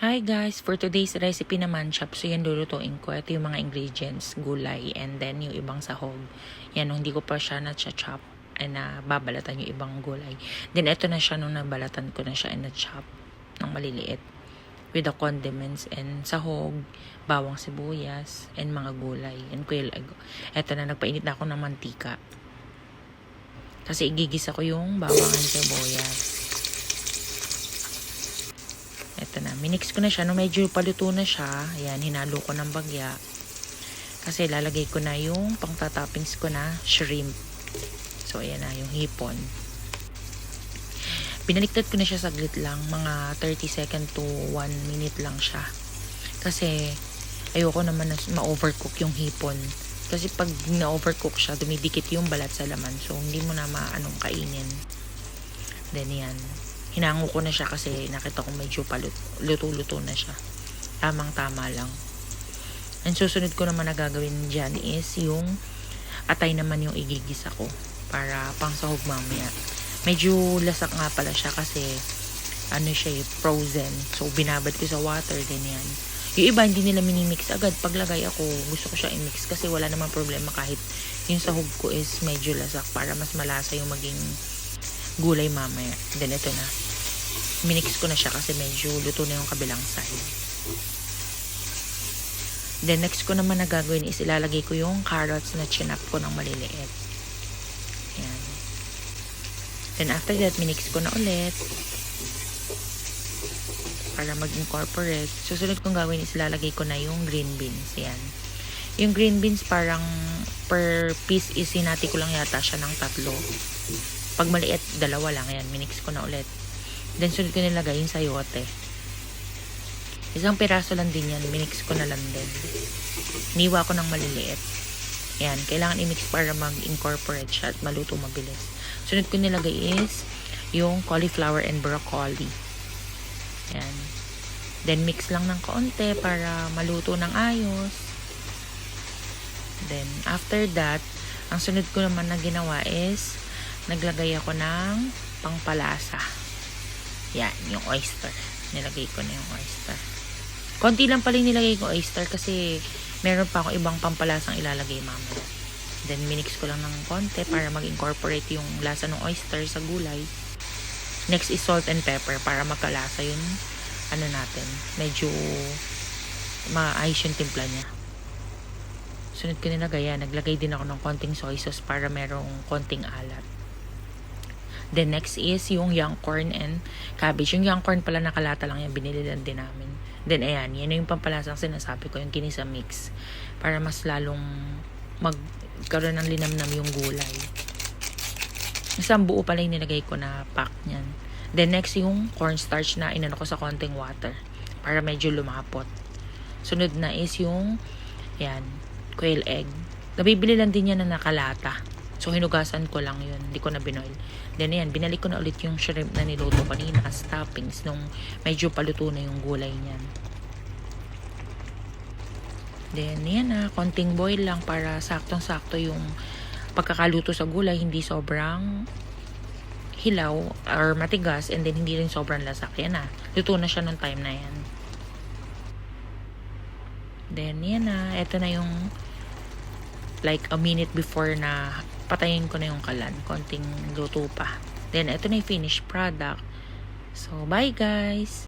Hi guys! For today's recipe naman, so yan lulutuin ko. Ito yung mga ingredients, gulay, and then yung ibang sahog. Yan, nung hindi ko pa siya na-chop, ay nababalatan yung ibang gulay. Then ito na siya nung nabalatan ko na siya and na-chop ng maliliit. With the condiments and sahog, bawang sibuyas, and mga gulay, and quail egg. Ito na, nagpainit na ako ng mantika. Kasi igigisa ko yung bawang and sibuyas. Ito na, minix ko na siya. No, medyo paluto na siya. Ayan, hinalo ko ng bagya. Kasi lalagay ko na yung pang-toppings ko na shrimp. So, ayan na, yung hipon. Binaliktad ko na siya saglit lang. Mga 30 second to 1 minute lang siya. Kasi, ayoko naman na ma-overcook yung hipon. Kasi pag na-overcook siya, dumidikit yung balat sa laman. So, hindi mo na maanong kainin. Then, yan. Hinango ko na siya kasi nakita ko medyo luto-luto na siya. Tamang-tama lang. Ang susunod ko naman na gagawin dyan is yung atay naman yung igigisa ko para pang sahog mamaya. Medyo lasak nga pala siya kasi ano siya frozen. So binabad ko sa water din yan. Yung iba hindi nila minimix agad. Paglagay ako gusto ko siya i-mix kasi wala namang problema kahit yung sahog ko is medyo lasak para mas malasa yung maging gulay mamaya. Then ito na. Minix ko na siya kasi medyo luto na yung kabilang side. Then next ko naman na gagawin is ilalagay ko yung carrots na chinap ko ng maliliit. Yan. Then after that, minix ko na ulit para mag-incorporate. Susunod kong gawin is ilalagay ko na yung green beans. Yan. Yung green beans parang per piece is hinati ko lang yata siya ng 3. Pag maliit, 2 lang. Ayan, minix ko na ulit. Then, sunod ko nilagay yung sayote. 1 piraso lang din yan. Minix ko na lang din. Niwa ko ng maliliit. Ayan, kailangan i-mix para mag-incorporate siya at maluto mabilis. Sunod ko nilagay is yung cauliflower and broccoli. Ayan. Then, mix lang ng kaunti para maluto ng ayos. Then, after that, ang sunod ko naman na ginawa is naglagay ako ng pangpalasa. Yan, yung oyster. Nilagay ko na yung oyster. Konti lang pala yung nilagay ko oyster kasi meron pa akong ibang pampalasang ilalagay mamaya. Then, minix ko lang ng konti para mag-incorporate yung lasa ng oyster sa gulay. Next is salt and pepper para magkalasa yung ano natin. Medyo maayos yung timpla niya. Sunod ko nilagay yan. Naglagay din ako ng konting soy sauce para merong konting alat. Then next is yung young corn and cabbage. Yung young corn pala nakalata lang yan. Binili lang din namin. Then ayan. Yan yung pampalasang sinasabi ko. Yung kinisa mix. Para mas lalong magkaroon ng linamnam yung gulay. Isang buo pala yung nilagay ko na pack niyan. Then next yung cornstarch na inano ko sa konting water. Para medyo lumapot. Sunod na is yung yan. Quail egg. Nabibili lang din yan na nakalata. So, hinugasan ko lang yun. Hindi ko na binoil. Then, ayan, binalik ko na ulit yung shrimp na niluto kanina as toppings nung medyo paluto na yung gulay niyan. Then, ayan na. Konting boil lang para saktong-sakto yung pagkakaluto sa gulay. Hindi sobrang hilaw or matigas and then hindi rin sobrang lasak. Yan na. Luto na siya nung time na yan. Then, yan na. Ito na yung like a minute before na patayin ko na yung kalan. Konting luto pa. Then, ito na yung finished product. So, bye guys!